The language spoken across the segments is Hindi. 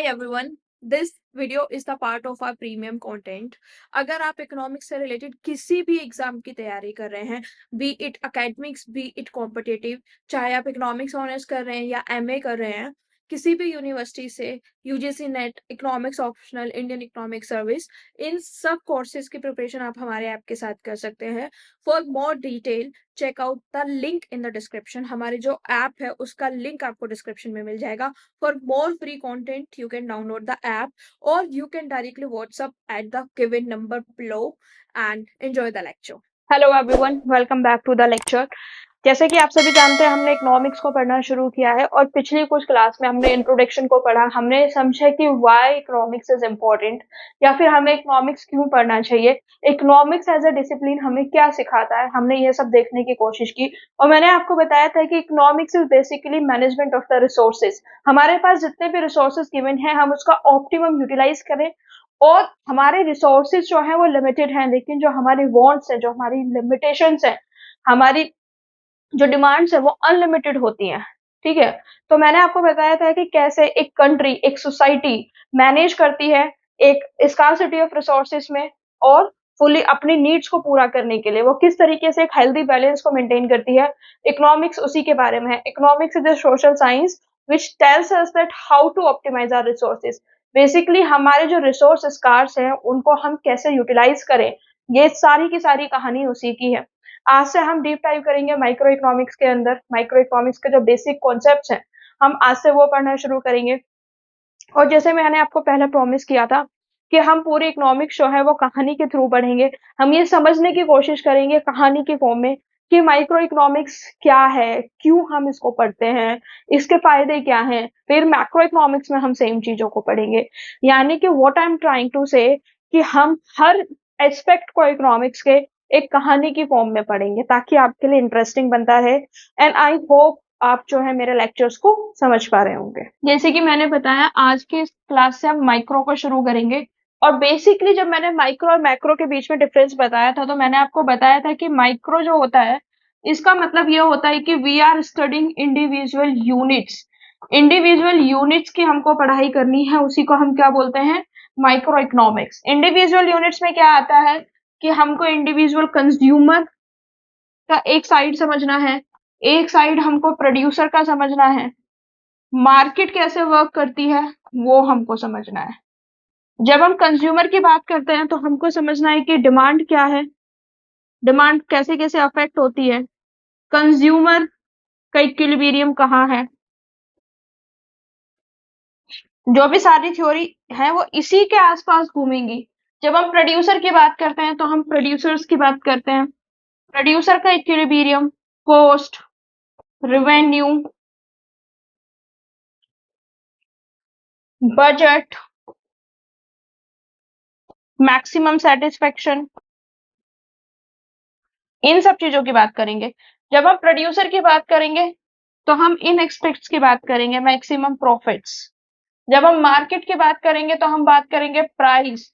everyone, this video is the part of our premium content. अगर आप इकोनॉमिक्स से रिलेटेड किसी भी एग्जाम की तैयारी कर रहे हैं, B it academics B it competitive, चाहे आप इकोनॉमिक्स ऑनर्स कर रहे हैं या एमए कर रहे हैं, किसी भी यूनिवर्सिटी से, UGC NET, economics optional, Indian economic service, इन सब कोर्सेज की प्रिपरेशन आप हमारे ऐप के साथ कर सकते हैं. For more detail check out the link in the description. हमारे जो ऐप है उसका लिंक आपको डिस्क्रिप्शन में मिल जाएगा. For more free content, you can download the app or you can directly WhatsApp at the given number below and enjoy the lecture. Hello everyone, welcome back to the lecture. जैसे कि आप सभी जानते हैं, हमने इकोनॉमिक्स को पढ़ना शुरू किया है और पिछली कुछ क्लास में हमने इंट्रोडक्शन को पढ़ा. हमने समझा कि व्हाई इकोनॉमिक्स इज इम्पोर्टेंट या फिर हमें इकोनॉमिक्स क्यों पढ़ना चाहिए, इकोनॉमिक्स एज अ डिसिप्लिन हमें क्या सिखाता है. हमने ये सब देखने की कोशिश की और मैंने आपको बताया था कि economics is basically management of the resources. हमारे पास जितने भी रिसोर्सेज गिवन है हम उसका ऑप्टिमम यूटिलाइज करें. और हमारे रिसोर्सेज जो है वो लिमिटेड हैं, लेकिन जो हमारी वांट्स है, जो हमारी लिमिटेशंस है, हमारी जो डिमांड्स है वो अनलिमिटेड होती हैं. ठीक है, तो मैंने आपको बताया था कि कैसे एक कंट्री, एक सोसाइटी मैनेज करती है एक स्कार्सिटी ऑफ रिसोर्सेज में और फुली अपनी नीड्स को पूरा करने के लिए वो किस तरीके से एक हेल्दी बैलेंस को मेंटेन करती है. इकोनॉमिक्स उसी के बारे में है. Economics is a social science which tells us that how to optimize our resources. Basically हमारे जो रिसोर्स स्कार्स हैं उनको हम कैसे यूटिलाइज करें, ये सारी की सारी कहानी उसी की है. आज से हम डीप डाइव करेंगे माइक्रो इकोनॉमिक्स के अंदर. माइक्रो इकोनॉमिक्स के जो बेसिक कॉन्सेप्ट्स हैं हम आज से वो पढ़ना शुरू करेंगे. और जैसे मैंने आपको पहले प्रॉमिस किया था कि हम पूरी इकोनॉमिक्स जो है वो कहानी के थ्रू पढ़ेंगे. हम ये समझने की कोशिश करेंगे कहानी के फॉर्म में कि माइक्रो इकोनॉमिक्स क्या है, क्यों हम इसको पढ़ते हैं, इसके फायदे क्या हैं. फिर मैक्रो इकोनॉमिक्स में हम सेम चीजों को पढ़ेंगे. यानी कि what I am trying to say कि हम हर एस्पेक्ट को इकोनॉमिक्स के एक कहानी की फॉर्म में पढ़ेंगे ताकि आपके लिए इंटरेस्टिंग बनता है. एंड आई होप आप जो है मेरे लेक्चर्स को समझ पा रहे होंगे. जैसे कि मैंने बताया, आज के क्लास से हम माइक्रो को शुरू करेंगे. और बेसिकली जब मैंने माइक्रो और मैक्रो के बीच में डिफरेंस बताया था तो मैंने आपको बताया था कि माइक्रो जो होता है इसका मतलब ये होता है कि we are studying individual units. Individual units की हमको पढ़ाई करनी है, उसी को हम क्या बोलते हैं, माइक्रो इकोनॉमिक्स. इंडिविजुअल यूनिट्स में क्या आता है कि हमको इंडिविजुअल कंज्यूमर का एक साइड समझना है, एक साइड हमको प्रोड्यूसर का समझना है, मार्केट कैसे वर्क करती है वो हमको समझना है. जब हम कंज्यूमर की बात करते हैं तो हमको समझना है कि डिमांड क्या है, डिमांड कैसे कैसे अफेक्ट होती है, कंज्यूमर का इक्विलिब्रियम कहाँ है. जो भी सारी थ्योरी है वो इसी के आसपास घूमेंगी. जब हम प्रोड्यूसर की बात करते हैं तो हम प्रोड्यूसर्स की बात करते हैं. प्रोड्यूसर का equilibrium, cost, revenue, budget, maximum satisfaction, इन सब चीजों की बात करेंगे. जब हम प्रोड्यूसर की बात करेंगे तो हम इन एक्सपेक्ट्स की बात करेंगे, मैक्सिमम प्रॉफिट्स. जब हम मार्केट की बात करेंगे तो हम बात करेंगे प्राइस,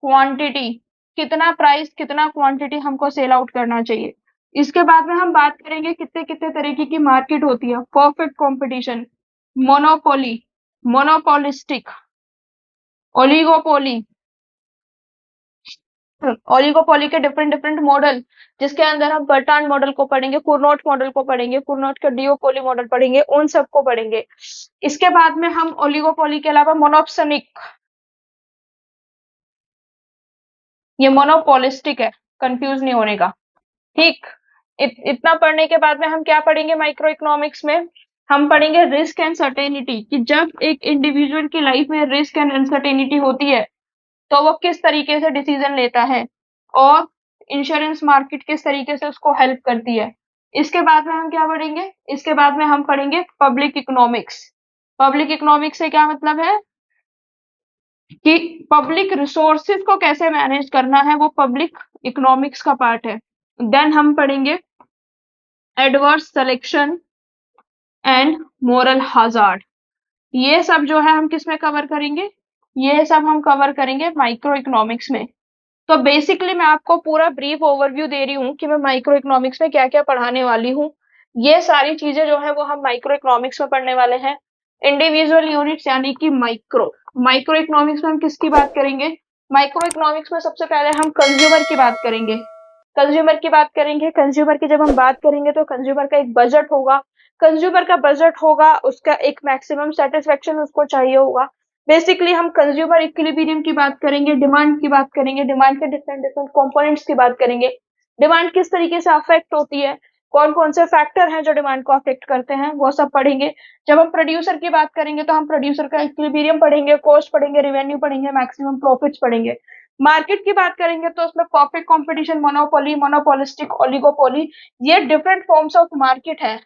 क्वांटिटी, कितना प्राइस कितना क्वांटिटी हमको सेल आउट करना चाहिए. इसके बाद में हम बात करेंगे कितने कितने तरीके की मार्केट होती है, perfect competition, monopoly, monopolistic, oligopoly, oligopoly के डिफरेंट डिफरेंट मॉडल, जिसके अंदर हम बर्टान मॉडल को पढ़ेंगे, कुर्नोट मॉडल को पढ़ेंगे, कुर्नोट का डिओपोली मॉडल पढ़ेंगे, उन सबको पढ़ेंगे. इसके बाद में हम ओलिगोपोली के अलावा मोनोप्सोनिक, ये मोनोपोलिस्टिक है, कंफ्यूज नहीं होने का. ठीक, इतना पढ़ने के बाद में हम क्या पढ़ेंगे माइक्रो इकोनॉमिक्स में, हम पढ़ेंगे रिस्क एंड सर्टेनिटी. कि जब एक इंडिविजुअल की लाइफ में रिस्क एंड अनसर्टेनिटी होती है तो वो किस तरीके से डिसीजन लेता है और इंश्योरेंस मार्केट किस तरीके से उसको हेल्प करती है. इसके बाद में हम क्या पढ़ेंगे, इसके बाद में हम पढ़ेंगे पब्लिक इकोनॉमिक्स. पब्लिक इकोनॉमिक्स से क्या मतलब है कि पब्लिक रिसोर्सेज को कैसे मैनेज करना है, वो पब्लिक इकोनॉमिक्स का पार्ट है. देन हम पढ़ेंगे adverse selection and moral hazard. ये सब जो है हम किस में कवर करेंगे, ये सब हम कवर करेंगे माइक्रो इकोनॉमिक्स में. तो बेसिकली मैं आपको पूरा ब्रीफ ओवरव्यू दे रही हूँ कि मैं माइक्रो इकोनॉमिक्स में क्या क्या पढ़ाने वाली हूँ. ये सारी चीजें जो है वो हम माइक्रो इकोनॉमिक्स में पढ़ने वाले हैं. इंडिविजुअल यूनिट्स यानी कि माइक्रो। माइक्रो इकोनॉमिक्स में हम किसकी बात करेंगे? माइक्रो इकोनॉमिक्स में सबसे पहले हम कंज्यूमर की बात करेंगे। कंज्यूमर की बात करेंगे, कंज्यूमर की जब हम बात करेंगे तो कंज्यूमर का एक बजट होगा। कंज्यूमर का बजट होगा, उसका एक मैक्सिमम सेटिस्फेक्शन उसको चाहिए होगा। बेसिकली हम कंज्यूमर इक्विलिब्रियम की बात करेंगे, डिमांड की बात करेंगे, डिमांड के डिफरेंट डिफरेंट कंपोनेंट्स की बात करेंगे। डिमांड किस तरीके से अफेक्ट होती है, कौन कौन से फैक्टर हैं जो डिमांड को अफेक्ट करते हैं, वो सब पढ़ेंगे। जब हम प्रोड्यूसर की बात करेंगे तो हम प्रोड्यूसर का इक्विलिब्रियम पढ़ेंगे, कॉस्ट पढ़ेंगे, रेवेन्यू पढ़ेंगे, मैक्सिमम प्रॉफिट्स पढ़ेंगे। मार्केट की बात करेंगे तो उसमें profit competition, monopoly, monopolistic, oligopoly, ये डिफरेंट फॉर्म्स ऑफ मार्केट है।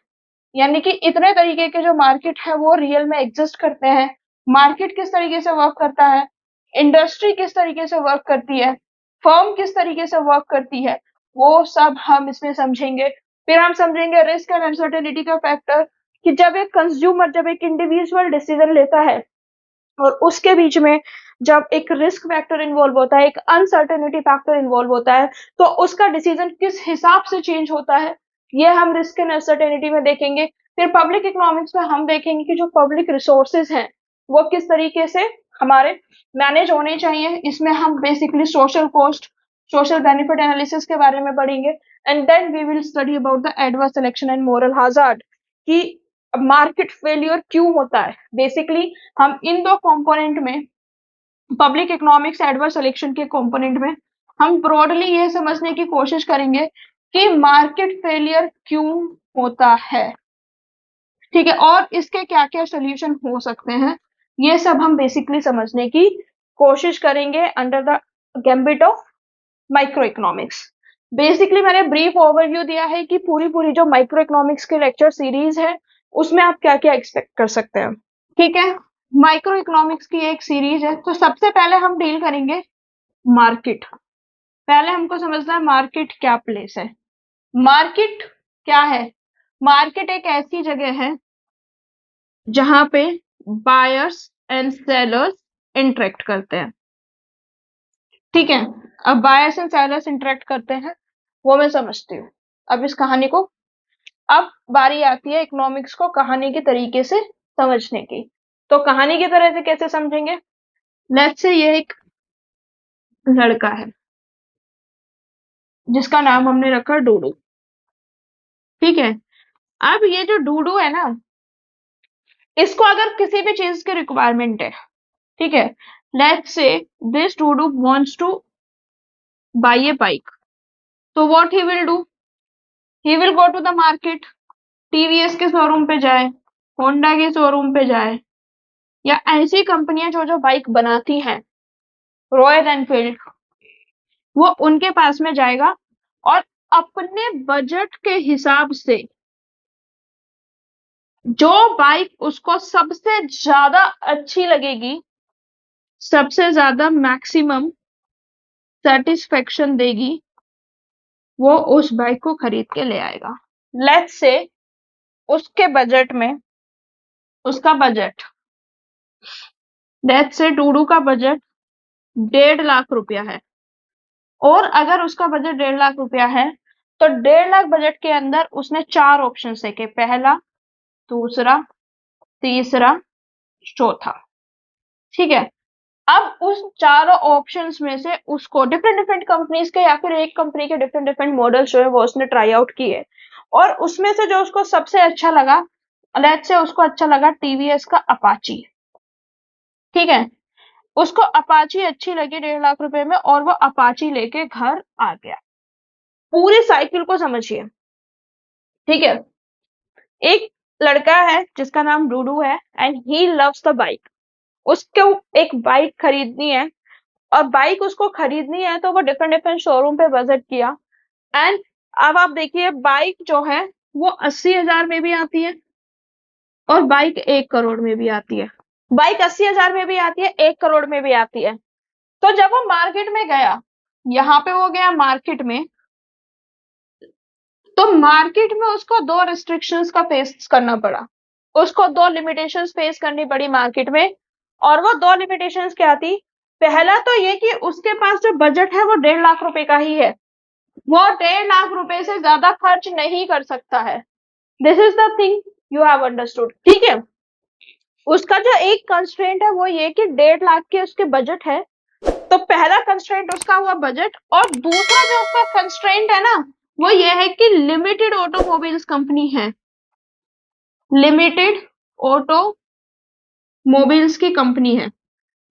यानी कि इतने तरीके के जो मार्केट है वो रियल में एग्जिस्ट करते हैं। मार्केट किस तरीके से वर्क करता है, इंडस्ट्री किस तरीके से वर्क करती है, फर्म किस तरीके से वर्क करती है, वो सब हम इसमें समझेंगे। फिर हम समझेंगे रिस्क एंड अनसर्टेनिटी का फैक्टर, कि जब एक कंज्यूमर, जब एक इंडिविजुअल डिसीजन लेता है और उसके बीच में जब एक रिस्क फैक्टर इन्वॉल्व होता है, एक अनसर्टेनिटी फैक्टर इन्वॉल्व होता है, तो उसका डिसीजन किस हिसाब से चेंज होता है, ये हम रिस्क एंड अनसर्टेनिटी में देखेंगे। फिर पब्लिक इकोनॉमिक्स में हम देखेंगे कि जो पब्लिक रिसोर्सेज हैं वो किस तरीके से हमारे मैनेज होने चाहिए। इसमें हम basically social cost, social benefit analysis के बारे में पढ़ेंगे। And then we will study about the adverse selection and moral hazard, कि मार्केट फेलियर क्यों होता है। बेसिकली हम इन दो कंपोनेंट में, पब्लिक इकोनॉमिक्स एडवर्स सिलेक्शन के कंपोनेंट में, हम ब्रॉडली ये समझने की कोशिश करेंगे कि मार्केट फेलियर क्यों होता है, ठीक है, और इसके क्या क्या सोल्यूशन हो सकते हैं, ये सब हम बेसिकली समझने की कोशिश करेंगे under the gambit of micro economics. Basically मैंने ब्रीफ ओवरव्यू दिया है कि पूरी पूरी जो माइक्रो इकोनॉमिक्स की लेक्चर सीरीज है उसमें आप क्या क्या एक्सपेक्ट कर सकते हैं, ठीक है। माइक्रो इकोनॉमिक्स की एक सीरीज है, तो सबसे पहले हम डील करेंगे मार्केट। पहले हमको समझना है मार्केट क्या प्लेस है। मार्केट क्या है? मार्केट एक ऐसी जगह है जहां पे बायर्स एंड सेलर्स इंटरेक्ट करते हैं, ठीक है। अब बायर्स एंड सेलर्स इंटरेक्ट करते हैं वो मैं समझती हूँ। अब इस कहानी को, अब बारी आती है इकोनॉमिक्स को कहानी के तरीके से समझने की। तो कहानी की तरह से कैसे समझेंगे? लेट्स से ये एक लड़का है जिसका नाम हमने रखा डूडू, ठीक है। अब ये जो डूडू है ना, इसको अगर किसी भी चीज की रिक्वायरमेंट है, ठीक है, लेट्स से दिस डूडू wants to buy a bike, तो what he will do, he will go to the market, TVS के शोरूम पे जाए, होंडा के शोरूम पे जाए, या ऐसी कंपनियां जो जो बाइक बनाती हैं, रॉयल एनफील्ड, वो उनके पास में जाएगा और अपने बजट के हिसाब से जो बाइक उसको सबसे ज्यादा अच्छी लगेगी, सबसे ज्यादा मैक्सिमम सेटिस्फेक्शन देगी, वो उस बाइक को खरीद के ले आएगा। लेट्स से उसके बजट में, उसका बजट, लेट्स से डूडू का बजट 1.5 लाख रुपया है, और अगर उसका बजट 1.5 लाख रुपया है तो 1.5 लाख बजट के अंदर उसने 4 ऑप्शन देखे, पहला, दूसरा, तीसरा, चौथा, ठीक है। अब उस चारों ऑप्शंस में से उसको डिफरेंट डिफरेंट कंपनीज के या फिर एक कंपनी के डिफरेंट डिफरेंट मॉडल्स जो है वो उसने ट्राई आउट किए, और उसमें से जो उसको सबसे अच्छा लगा, लेट्स से उसको अच्छा लगा टीवीएस का अपाची, ठीक है। उसको अपाची अच्छी लगी 1.5 लाख रुपए में, और वो अपाची लेके घर आ गया। पूरी साइकिल को समझिए, ठीक है। एक लड़का है जिसका नाम डूडू है and he loves the bike. उसको एक बाइक खरीदनी है, और बाइक उसको खरीदनी है तो वो डिफरेंट डिफरेंट शोरूम पे विजिट किया। एंड अब आप देखिए बाइक जो है वो 80,000 में भी आती है और बाइक 1 करोड़ में भी आती है। बाइक 80,000 में भी आती है, 1 करोड़ में भी आती है। तो जब वो मार्केट में गया, यहाँ पे वो गया मार्केट में, तो मार्केट में उसको 2 रिस्ट्रिक्शंस का फेस करना पड़ा, उसको 2 लिमिटेशंस फेस करनी पड़ी मार्केट में। और वो 2 लिमिटेशंस क्या थी? पहला तो ये कि उसके पास जो बजट है वो 1.5 लाख रुपए का ही है, वो 1.5 लाख रुपए से ज्यादा खर्च नहीं कर सकता है। This is the thing you have understood, ठीक है। उसका जो एक कंस्ट्रेंट है वो ये कि 1.5 लाख के उसके बजट है, तो पहला कंस्ट्रेंट उसका हुआ बजट, और दूसरा जो उसका कंस्ट्रेंट है ना वो ये है कि लिमिटेड ऑटोमोबाइल्स कंपनी है, लिमिटेड ऑटोमोबाइल्स की कंपनी है।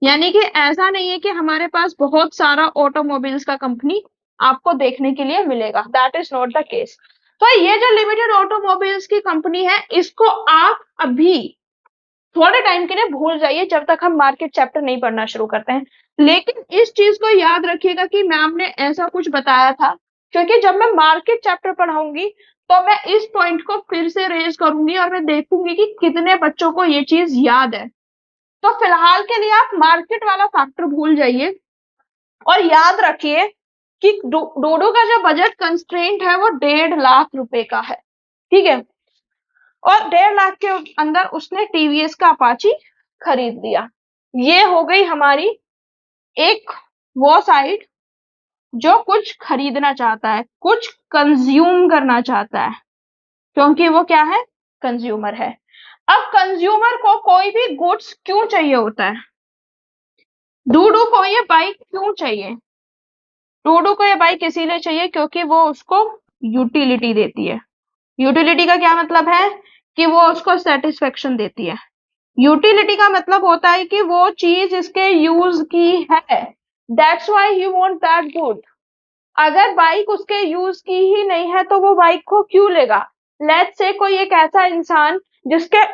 यानी कि ऐसा नहीं है कि हमारे पास बहुत सारा ऑटोमोबाइल्स का कंपनी आपको देखने के लिए मिलेगा, that is not the case. तो ये जो लिमिटेड ऑटोमोबाइल्स की कंपनी है इसको आप अभी थोड़े टाइम के लिए भूल जाइए जब तक हम मार्केट चैप्टर नहीं पढ़ना शुरू करते हैं। लेकिन इस चीज को याद रखिएगा कि मैम ने ऐसा कुछ बताया था, क्योंकि जब मैं मार्केट चैप्टर पढ़ाऊंगी तो मैं इस पॉइंट को फिर से रेज करूंगी और मैं देखूंगी कि कितने बच्चों को ये चीज याद है। तो फिलहाल के लिए आप मार्केट वाला फैक्टर भूल जाइए और याद रखिए कि डोडो का जो बजट कंस्ट्रेंट है वो 1.5 लाख रुपए का है, ठीक है। और 1.5 लाख के अंदर उसने टीवीएस का अपाची खरीद लिया। ये हो गई हमारी एक वो साइड जो कुछ खरीदना चाहता है, कुछ कंज्यूम करना चाहता है, क्योंकि वो क्या है, कंज्यूमर है। अब कंज्यूमर को कोई भी गुड्स क्यों चाहिए होता है, डूडू को ये बाइक क्यों चाहिए, डूडू को ये बाइक इसीलिए चाहिए क्योंकि वो उसको यूटिलिटी देती है। यूटिलिटी का क्या मतलब है कि वो उसको सेटिस्फेक्शन देती है। यूटिलिटी का मतलब होता है कि वो चीज इसके यूज की है, that's why he want that good. अगर बाइक उसके यूज की ही नहीं है तो वो बाइक को क्यों लेगा। लेट्स से कोई एक ऐसा इंसान जिसके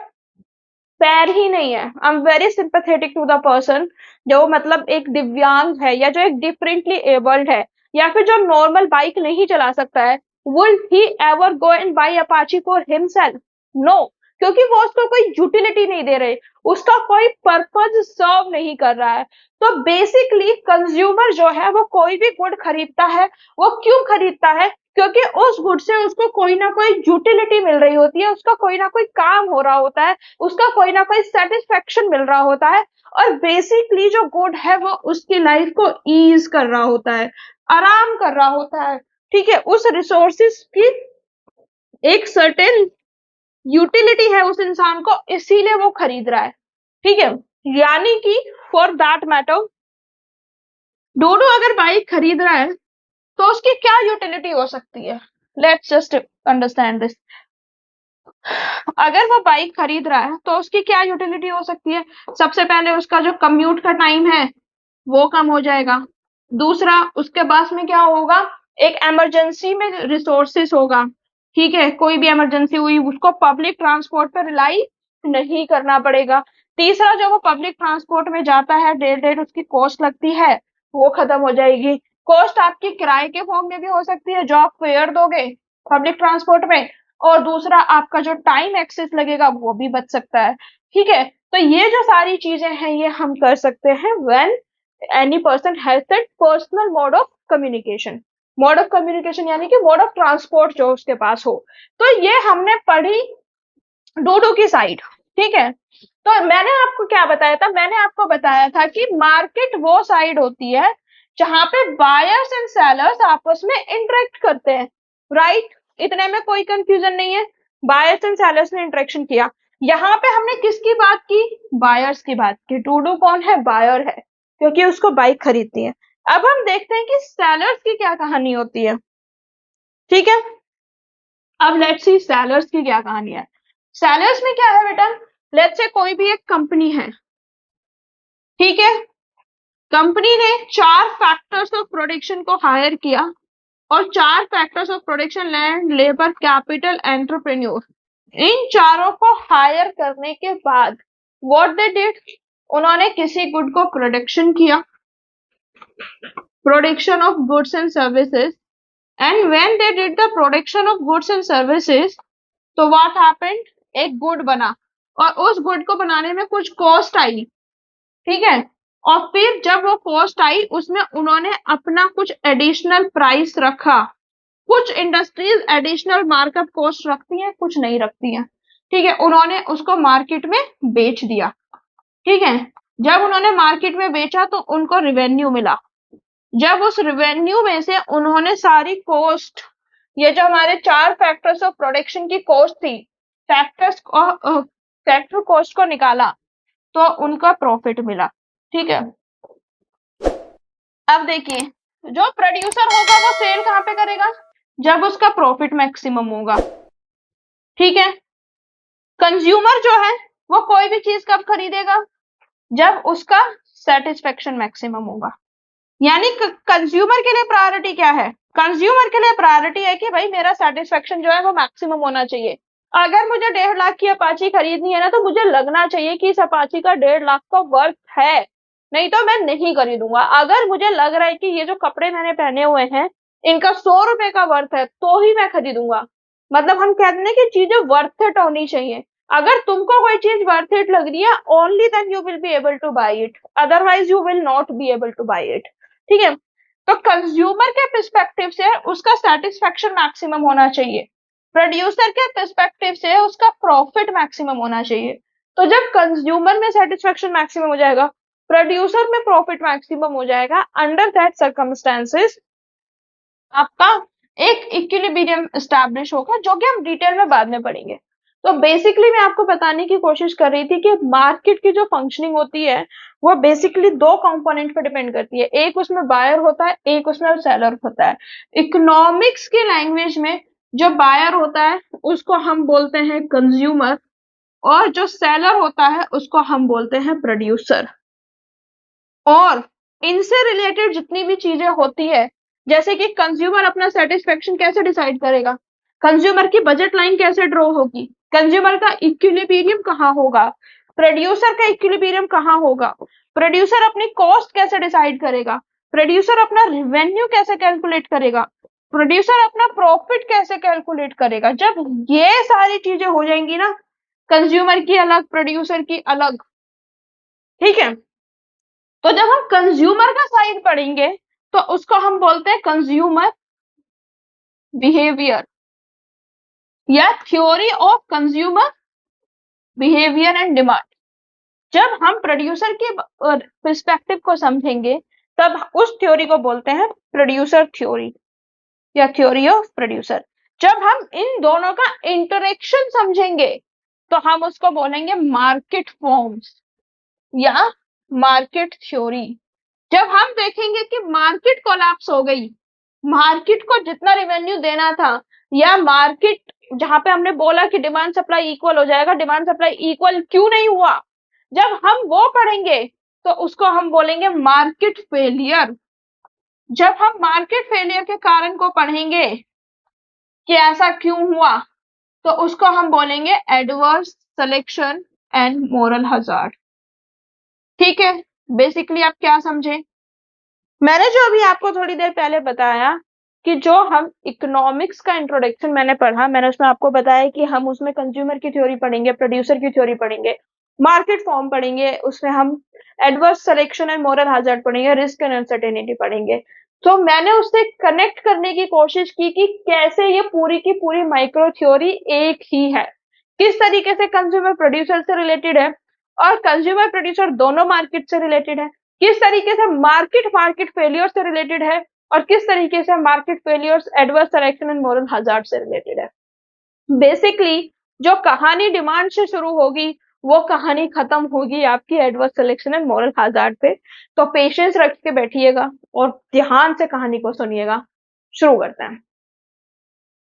पैर ही नहीं है, I am very sympathetic to the person, जो मतलब एक दिव्यांग है या जो एक डिफरेंटली एबल्ड है या फिर जो नॉर्मल बाइक नहीं चला सकता है, would he ever go and buy Apache for himself, no, क्योंकि वो उसको कोई यूटिलिटी नहीं दे रहे, उसका कोई पर्पज सर्व नहीं कर रहा है। तो बेसिकली कंज्यूमर जो है वो कोई भी गुड खरीदता है, वो क्यों खरीदता है, क्योंकि उस गुड से उसको कोई ना कोई यूटिलिटी मिल रही होती है, उसका कोई ना कोई काम हो रहा होता है, उसका कोई ना कोई सेटिस्फेक्शन मिल रहा होता है, और बेसिकली जो गुड है वो उसकी लाइफ को ईज कर रहा होता है, आराम कर रहा होता है, ठीक है। उस रिसोर्सेस की एक सर्टेन यूटिलिटी है उस इंसान को, इसीलिए वो खरीद रहा है, ठीक है। यानी कि फॉर दैट मैटर डोडो अगर बाइक खरीद रहा है तो उसकी क्या यूटिलिटी हो सकती है, लेट्स जस्ट अंडरस्टैंड दिस। अगर वो बाइक खरीद रहा है तो उसकी क्या यूटिलिटी हो सकती है, सबसे पहले उसका जो कम्यूट का टाइम है वो कम हो जाएगा। दूसरा, उसके पास में क्या होगा, एक इमरजेंसी में रिसोर्सेस होगा, ठीक है, कोई भी इमरजेंसी हुई उसको पब्लिक ट्रांसपोर्ट पर रिलाई नहीं करना पड़ेगा। तीसरा, जो वो पब्लिक ट्रांसपोर्ट में जाता है, डेढ़ डेढ़ उसकी कॉस्ट लगती है वो खत्म हो जाएगी। कॉस्ट आपकी किराए के फॉर्म में भी हो सकती है जो आप फेयर दोगे पब्लिक ट्रांसपोर्ट में, और दूसरा आपका जो टाइम एक्सेस लगेगा वो भी बच सकता है, ठीक है। तो ये जो सारी चीजें हैं ये हम कर सकते हैं when any person has that personal mode of communication, mode of communication यानी कि मोड ऑफ ट्रांसपोर्ट जो उसके पास हो। तो ये हमने पढ़ी डोडो की साइड, ठीक है। तो मैंने आपको क्या बताया था, मैंने आपको बताया था कि मार्केट वो साइड होती है जहां पे बायर्स एंड सेलर्स आपस में इंटरेक्ट करते हैं, राइट, इतने में कोई कंफ्यूजन नहीं है। बायर्स एंड सेलर्स ने इंटरेक्शन किया, यहाँ पे हमने किसकी बात की, बायर्स की बात की। डूडू कौन है, बायर है, क्योंकि उसको बाइक खरीदनी है। अब हम देखते हैं कि सेलर्स की क्या कहानी होती है, ठीक है। अब लेट्स सी सेलर्स की क्या कहानी है। सेलर्स में क्या है बेटा, लेट्स से कोई भी एक कंपनी है, ठीक है, कंपनी ने 4 फैक्टर्स ऑफ प्रोडक्शन को हायर किया, और 4 factors of production, land, labour, capital, entrepreneur, इन चारों को हायर करने के बाद व्हाट दे डिड, उन्होंने किसी गुड को प्रोडक्शन किया, production of goods and services, and when they did the production of goods and services, तो व्हाट हैपेंड, एक गुड बना, और उस गुड को बनाने में कुछ कॉस्ट आई, ठीक है। और फिर जब वो कॉस्ट आई उसमें उन्होंने अपना कुछ एडिशनल प्राइस रखा, कुछ इंडस्ट्रीज एडिशनल मार्कअप कॉस्ट रखती हैं, कुछ नहीं रखती हैं, ठीक है, उन्होंने उसको मार्केट में बेच दिया, ठीक है। जब उन्होंने मार्केट में बेचा तो उनको रिवेन्यू मिला, जब उस रिवेन्यू में से उन्होंने सारी कॉस्ट, ये जो हमारे 4 फैक्टर्स ऑफ प्रोडक्शन की कॉस्ट थी, फैक्टर कॉस्ट को निकाला, तो उनका प्रॉफिट मिला। ठीक है, अब देखिए, जो प्रोड्यूसर होगा वो सेल कहाँ पे करेगा? जब उसका प्रॉफिट मैक्सिमम होगा। ठीक है, कंज्यूमर जो है वो कोई भी चीज कब खरीदेगा? जब उसका सेटिस्फेक्शन मैक्सिमम होगा। यानी कंज्यूमर के लिए प्रायोरिटी क्या है? कंज्यूमर के लिए प्रायोरिटी है कि भाई मेरा सेटिस्फेक्शन जो है वो मैक्सिमम होना चाहिए। अगर मुझे 1.5 लाख की अपाची खरीदनी है ना, तो मुझे लगना चाहिए कि इस अपाची का 1.5 लाख का वर्थ है, नहीं तो मैं नहीं खरीदूंगा। अगर मुझे लग रहा है कि ये जो कपड़े मैंने पहने हुए हैं इनका 100 रुपए का वर्थ है, तो ही मैं खरीदूंगा। मतलब हम कहते हैं कि चीजें वर्थ इट होनी चाहिए। अगर तुमको कोई चीज वर्थ इट लग रही है, only then you will be able to buy it, otherwise you will not be able to buy it. ठीक है, तो कंज्यूमर के पर्सपेक्टिव से उसका सेटिस्फेक्शन मैक्सिमम होना चाहिए, प्रोड्यूसर के पर्सपेक्टिव से उसका प्रॉफिट मैक्सिमम होना चाहिए। तो जब कंज्यूमर में सेटिस्फेक्शन मैक्सिमम हो जाएगा, प्रोड्यूसर में प्रॉफिट मैक्सिमम हो जाएगा, अंडर दैट सर्कमस्टेंसेस आपका एक इक्विलिब्रियम एस्टैब्लिश होगा, जो कि हम डिटेल में बाद में पढ़ेंगे। तो बेसिकली मैं आपको बताने की कोशिश कर रही थी कि मार्केट की जो फंक्शनिंग होती है वो बेसिकली दो कंपोनेंट पर डिपेंड करती है, एक उसमें बायर होता है, एक उसमें सेलर होता है। इकोनॉमिक्स की लैंग्वेज में जो बायर होता है उसको हम बोलते हैं कंज्यूमर, और जो सेलर होता है उसको हम बोलते हैं प्रोड्यूसर। और इनसे रिलेटेड जितनी भी चीजें होती है, जैसे कि कंज्यूमर अपना सेटिस्फेक्शन कैसे डिसाइड करेगा, कंज्यूमर की बजट लाइन कैसे ड्रॉ होगी, कंज्यूमर का इक्विलिब्रियम कहाँ होगा, प्रोड्यूसर का इक्विलिब्रियम कहाँ होगा, प्रोड्यूसर अपनी कॉस्ट कैसे डिसाइड करेगा, प्रोड्यूसर अपना रेवेन्यू कैसे कैलकुलेट करेगा, प्रोड्यूसर अपना प्रॉफिट कैसे कैलकुलेट करेगा। जब ये सारी चीजें हो जाएंगी ना, कंज्यूमर की अलग, प्रोड्यूसर की अलग। ठीक है, तो जब हम कंज्यूमर का साइड पढ़ेंगे तो उसको हम बोलते हैं कंज्यूमर बिहेवियर, या theory of consumer behaviour and demand. जब हम प्रोड्यूसर के पर्सपेक्टिव को समझेंगे तब उस थ्योरी को बोलते हैं प्रोड्यूसर थ्योरी या थ्योरी ऑफ प्रोड्यूसर। जब हम इन दोनों का इंटरेक्शन समझेंगे तो हम उसको बोलेंगे मार्केट फॉर्म्स या मार्केट थ्योरी। जब हम देखेंगे कि मार्केट कोलैप्स हो गई, मार्केट को जितना रेवेन्यू देना था, या मार्केट जहां पे हमने बोला कि डिमांड सप्लाई इक्वल हो जाएगा, डिमांड सप्लाई इक्वल क्यों नहीं हुआ, जब हम वो पढ़ेंगे तो उसको हम बोलेंगे मार्केट फेलियर। जब हम मार्केट फेलियर के कारण को पढ़ेंगे कि ऐसा क्यों हुआ, तो उसको हम बोलेंगे adverse selection and moral hazard. ठीक है, बेसिकली आप क्या समझे? मैंने जो अभी आपको थोड़ी देर पहले बताया कि जो हम इकोनॉमिक्स का इंट्रोडक्शन मैंने पढ़ा, मैंने उसमें आपको बताया कि हम उसमें कंज्यूमर की थ्योरी पढ़ेंगे, प्रोड्यूसर की थ्योरी पढ़ेंगे, मार्केट फॉर्म पढ़ेंगे, उसमें हम adverse selection and moral hazard पढ़ेंगे, रिस्क एंड अनसर्टेनिटी पढ़ेंगे। तो मैंने उससे कनेक्ट करने की कोशिश की कि कैसे ये पूरी की पूरी माइक्रो थ्योरी एक ही है, किस तरीके से कंज्यूमर प्रोड्यूसर से रिलेटेड है और कंज्यूमर प्रोड्यूसर दोनों मार्केट से रिलेटेड है, किस तरीके से मार्केट मार्केट फेलियर से रिलेटेड है और किस तरीके से market failures adverse selection and moral hazard से रिलेटेड है। बेसिकली जो कहानी डिमांड से शुरू होगी वो कहानी खत्म होगी आपकी adverse selection and moral hazard पे। तो पेशेंस रख के बैठिएगा और ध्यान से कहानी को सुनिएगा। शुरू करते हैं।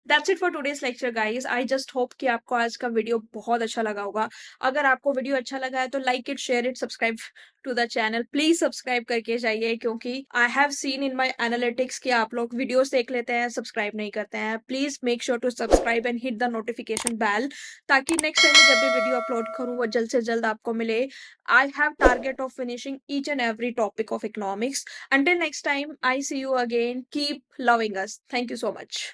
That's it for today's lecture guys. I just hope कि आपको आज का वीडियो बहुत अच्छा लगा होगा। अगर आपको वीडियो अच्छा लगा है तो like it, share it, subscribe to the channel. Please subscribe करके जाइए, क्योंकि I have seen in my analytics कि आप लोग वीडियोस देख लेते हैं, सब्सक्राइब नहीं करते हैं। Please make sure to subscribe and hit the notification bell, ताकि नेक्स्ट टाइम जब भी वीडियो अपलोड करूँ वो जल्द से जल्द आपको मिले। I have target of finishing each and every topic of economics. Until next time, I see you again. Keep loving us. Thank you so much.